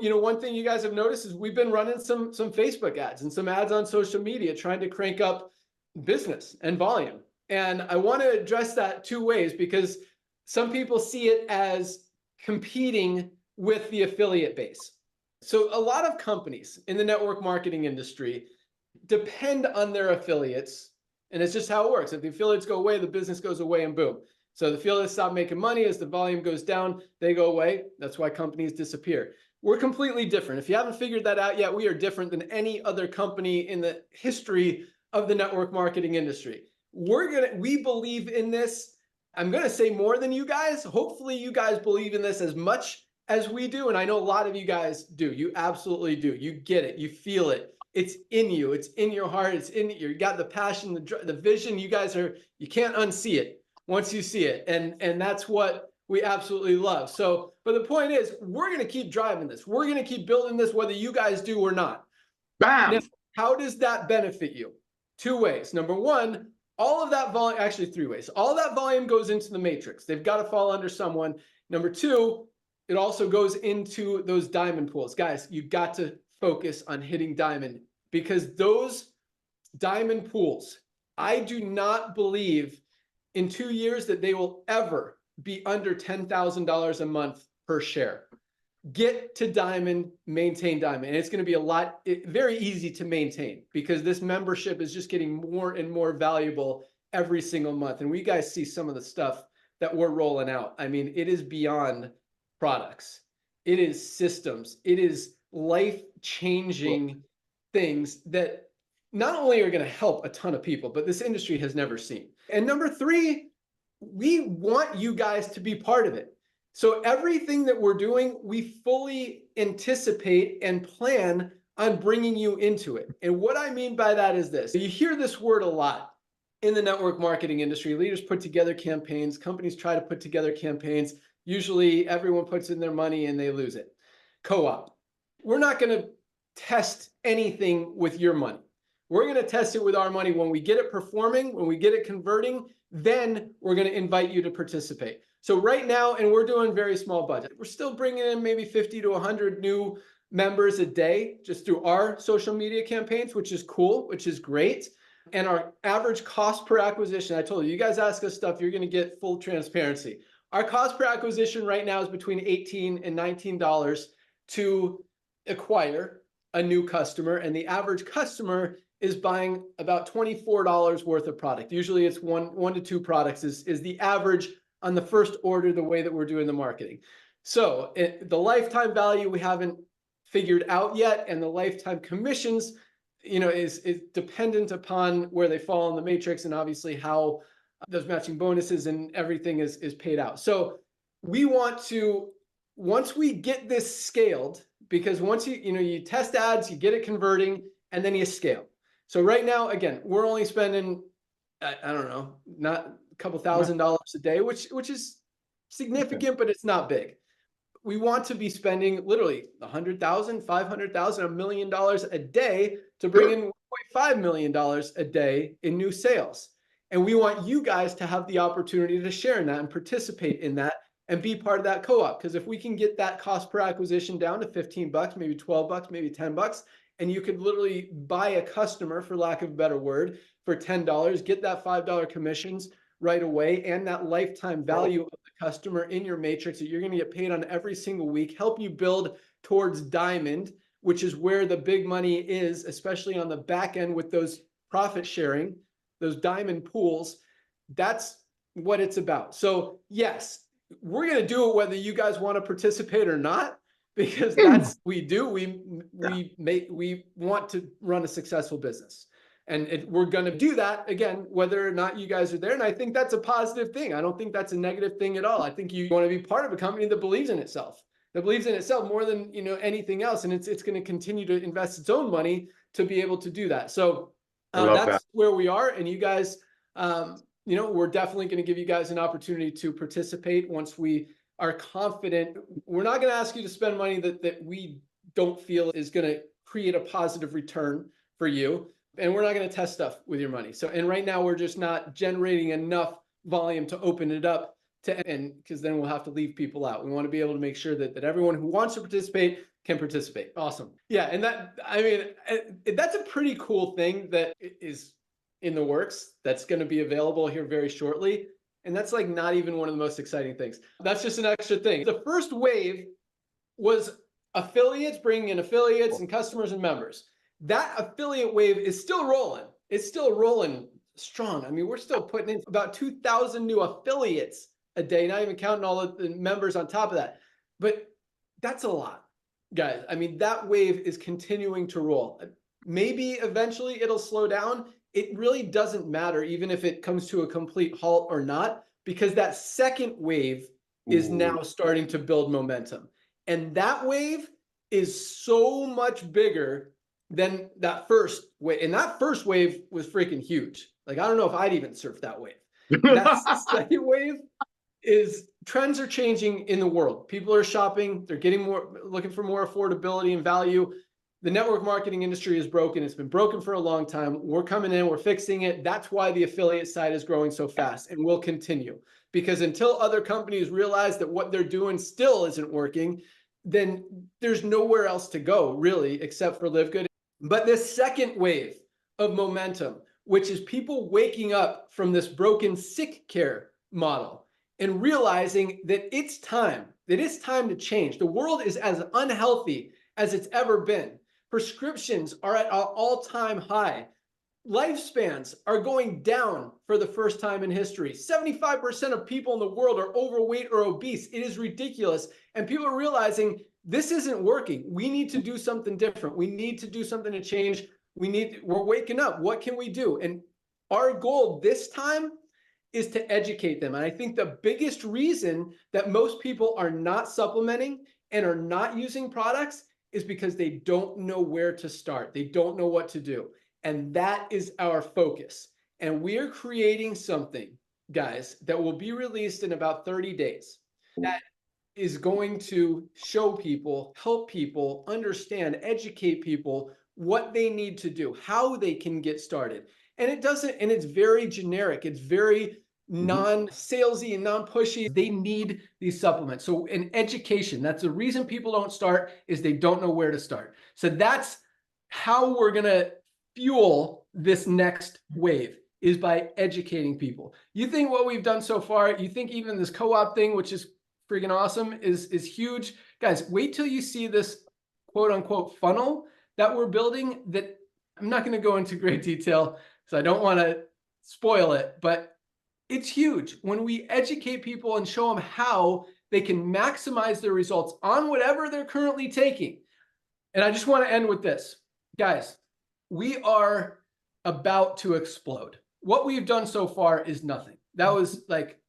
So, one thing you guys have noticed is we've been running some Facebook ads and some ads on social media trying to crank up business and volume. And I want to address that two ways, because some people see it as competing with the affiliate base. So a lot of companies in the network marketing industry depend on their affiliates, and it's just how it works. If the affiliates go away, the business goes away, and boom. So the affiliates stop making money. As the volume goes down, they go away. That's why companies disappear. We're completely different. If you haven't figured that out yet, we are different than any other company in the history of the network marketing industry. We believe in this. I'm going to say more than you guys. Hopefully you guys believe in this as much as we do. And I know a lot of you guys do. You absolutely do. You get it. You feel it. It's in you. It's in your heart. It's in you. You got the passion, the vision. You can't unsee it once you see it. And that's what we absolutely love. So, but the point is, we're going to keep driving this. We're going to keep building this, whether you guys do or not. Bam! Now, how does that benefit you? Two ways. Number one, all of that volume, actually three ways. All that volume goes into the matrix. They've got to fall under someone. Number two, it also goes into those diamond pools. Guys, you've got to focus on hitting diamond, because those diamond pools, I do not believe in 2 years that they will ever be under $10,000 a month per share. Get to diamond, maintain diamond. And it's going to be very easy to maintain, because this membership is just getting more and more valuable every single month. And we guys see some of the stuff that we're rolling out. I mean, it is beyond products. It is systems. It is life-changing things that not only are going to help a ton of people, but this industry has never seen. And number three, we want you guys to be part of it. So everything that we're doing, we fully anticipate and plan on bringing you into it. And what I mean by that is this. You hear this word a lot in the network marketing industry. Leaders put together campaigns. Companies try to put together campaigns. Usually everyone puts in their money and they lose it. Co-op. We're not going to test anything with your money. We're going to test it with our money. When we get it performing, when we get it converting, then we're going to invite you to participate. So right now, and we're doing very small budget, we're still bringing in maybe 50 to 100 new members a day just through our social media campaigns, which is cool, which is great. And our average cost per acquisition, I told you, you guys ask us stuff, you're going to get full transparency. Our cost per acquisition right now is between $18 and $19 to acquire a new customer. And the average customer is buying about $24 worth of product. Usually it's one to two products is the average on the first order, the way that we're doing the marketing. So the lifetime value we haven't figured out yet, and the lifetime commissions, is dependent upon where they fall in the matrix, and obviously how those matching bonuses and everything is paid out. So we want to, once we get this scaled, because once you test ads, you get it converting, and then you scale. So right now, again, we're only spending, I don't know, not a couple $1,000s a day, which is significant, but it's not big. We want to be spending literally $100,000, $500,000, $1 million a day to bring in $1.5 million a day in new sales. And we want you guys to have the opportunity to share in that and participate in that and be part of that co-op. Because if we can get that cost per acquisition down to $15, maybe $12, maybe $10, and you could literally buy a customer, for lack of a better word, for $10, get that $5 commissions right away, and that lifetime value of the customer in your matrix that you're going to get paid on every single week, help you build towards diamond, which is where the big money is, especially on the back end with those profit sharing, those diamond pools. That's what it's about. So yes, we're going to do it whether you guys want to participate or not, because that's what we do. We want to run a successful business, and we're going to do that again, whether or not you guys are there. And I think that's a positive thing. I don't think that's a negative thing at all. I think you want to be part of a company that believes in itself, more than anything else, and it's going to continue to invest its own money to be able to do that. So that's where we are, and you guys, we're definitely going to give you guys an opportunity to participate once we are confident. We're not going to ask you to spend money that we don't feel is going to create a positive return for you. And we're not going to test stuff with your money. So, and right now we're just not generating enough volume to open it up to end, because then we'll have to leave people out. We want to be able to make sure that everyone who wants to participate can participate. Awesome. Yeah. And I mean, that's a pretty cool thing that is in the works. That's going to be available here very shortly. And that's like not even one of the most exciting things. That's just an extra thing. The first wave was affiliates, bringing in affiliates and customers and members. That affiliate wave is still rolling. It's still rolling strong. I mean, we're still putting in about 2,000 new affiliates a day, not even counting all of the members on top of that. But that's a lot, guys. I mean, that wave is continuing to roll. Maybe eventually it'll slow down. It really doesn't matter, even if it comes to a complete halt or not, because that second wave is now starting to build momentum. And that wave is so much bigger than that first wave. And that first wave was freaking huge. Like, I don't know if I'd even surf that wave. That second wave is trends are changing in the world. People are shopping. They're getting more, looking for more affordability and value. The network marketing industry is broken. It's been broken for a long time. We're coming in, we're fixing it. That's why the affiliate side is growing so fast and will continue. Because until other companies realize that what they're doing still isn't working, then there's nowhere else to go, really, except for LiveGood. But this second wave of momentum, which is people waking up from this broken sick care model and realizing that it's time to change. The world is as unhealthy as it's ever been. Prescriptions are at an all-time high. Lifespans are going down for the first time in history. 75% of people in the world are overweight or obese. It is ridiculous. And people are realizing this isn't working. We need to do something different. We need to do something to change. We're waking up. What can we do? And our goal this time is to educate them. And I think the biggest reason that most people are not supplementing and are not using products is because they don't know where to start. They don't know what to do. And that is our focus. And we are creating something, guys, that will be released in about 30 days. That is going to show people, help people understand, educate people what they need to do, how they can get started. And it's very generic. It's very non-salesy and non-pushy. They need these supplements. So in education, that's the reason people don't start, is they don't know where to start. So that's how we're going to fuel this next wave, is by educating people. You think what we've done so far, you think even this co-op thing, which is freaking awesome, is huge. Guys, wait till you see this quote unquote funnel that we're building, that I'm not going to go into great detail because I don't want to spoil it, but it's huge. When we educate people and show them how they can maximize their results on whatever they're currently taking. And I just want to end with this. Guys, we are about to explode. What we've done so far is nothing. That was like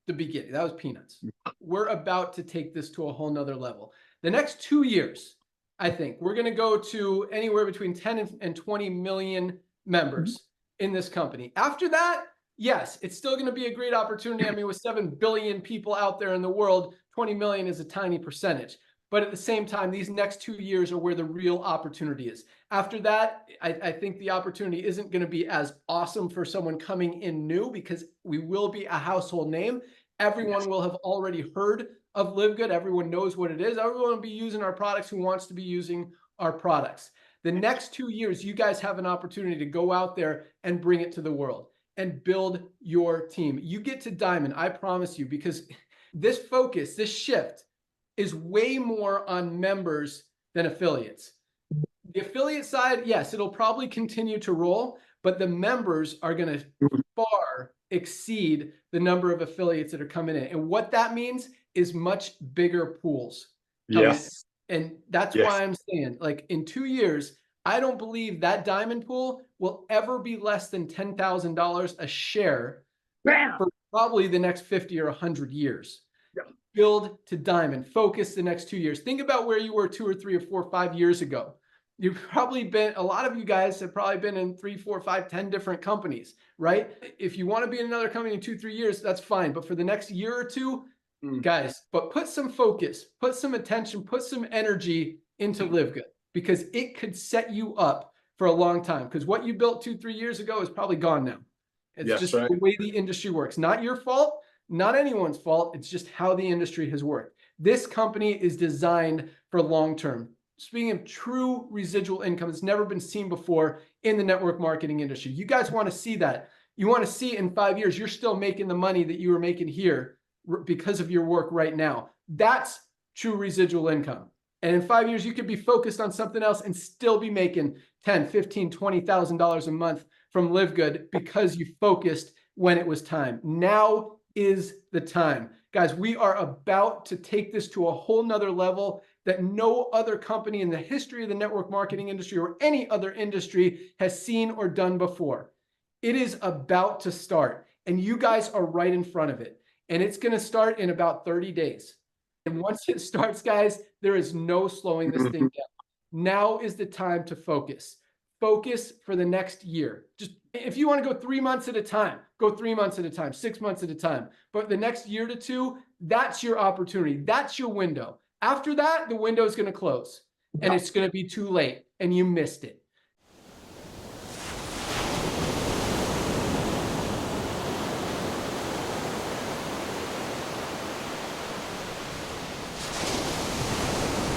the beginning. That was peanuts. We're about to take this to a whole nother level. The next 2 years, I think we're going to go to anywhere between 10 and 20 million members in this company. After that, yes, it's still going to be a great opportunity. I mean, with 7 billion people out there in the world, 20 million is a tiny percentage. But at the same time, these next 2 years are where the real opportunity is. After that, I think the opportunity isn't going to be as awesome for someone coming in new, because we will be a household name. Everyone will have already heard of LiveGood. Everyone knows what it is. Everyone will be using our products who wants to be using our products. The next 2 years, you guys have an opportunity to go out there and bring it to the world and build your team. You get to Diamond, I promise you, because this focus, this shift is way more on members than affiliates. The affiliate side, yes, it'll probably continue to roll, but the members are going to far exceed the number of affiliates that are coming in. And what that means is much bigger pools. Yes. And that's why I'm saying, like, in 2 years, I don't believe that diamond pool will ever be less than $10,000 a share for probably the next 50 or 100 years. Build to diamond, focus the next 2 years. Think about where you were 2 or 3 or 4 or 5 years ago. You've probably been, a lot of you guys have probably been in 3, 4, 5, 10 different companies, right? If you want to be in another company in 2, 3 years, that's fine. But for the next year or two, guys, but put some focus, put some attention, put some energy into LiveGood, because it could set you up for a long time. Because what you built 2, 3 years ago is probably gone now. It's just the way the industry works. Not your fault. Not anyone's fault. It's just how the industry has worked. This company is designed for long-term. speaking of true residual income, it's never been seen before in the network marketing industry. You guys want to see that. You want to see in 5 years, you're still making the money that you were making here because of your work right now. That's true residual income. And in 5 years, you could be focused on something else and still be making $10,000, $15,000, $20,000 a month from LiveGood because you focused when it was time. Now is the time. Guys, we are about to take this to a whole nother level that no other company in the history of the network marketing industry or any other industry has seen or done before. It is about to start, and you guys are right in front of it. And it's going to start in about 30 days. And once it starts, guys, there is no slowing this thing down. Now is the time to focus. Focus for the next year. Just if you want to go 3 months at a time, go 3 months at a time, 6 months at a time. But the next year to two, that's your opportunity. That's your window. After that, the window is going to close and it's going to be too late and you missed it.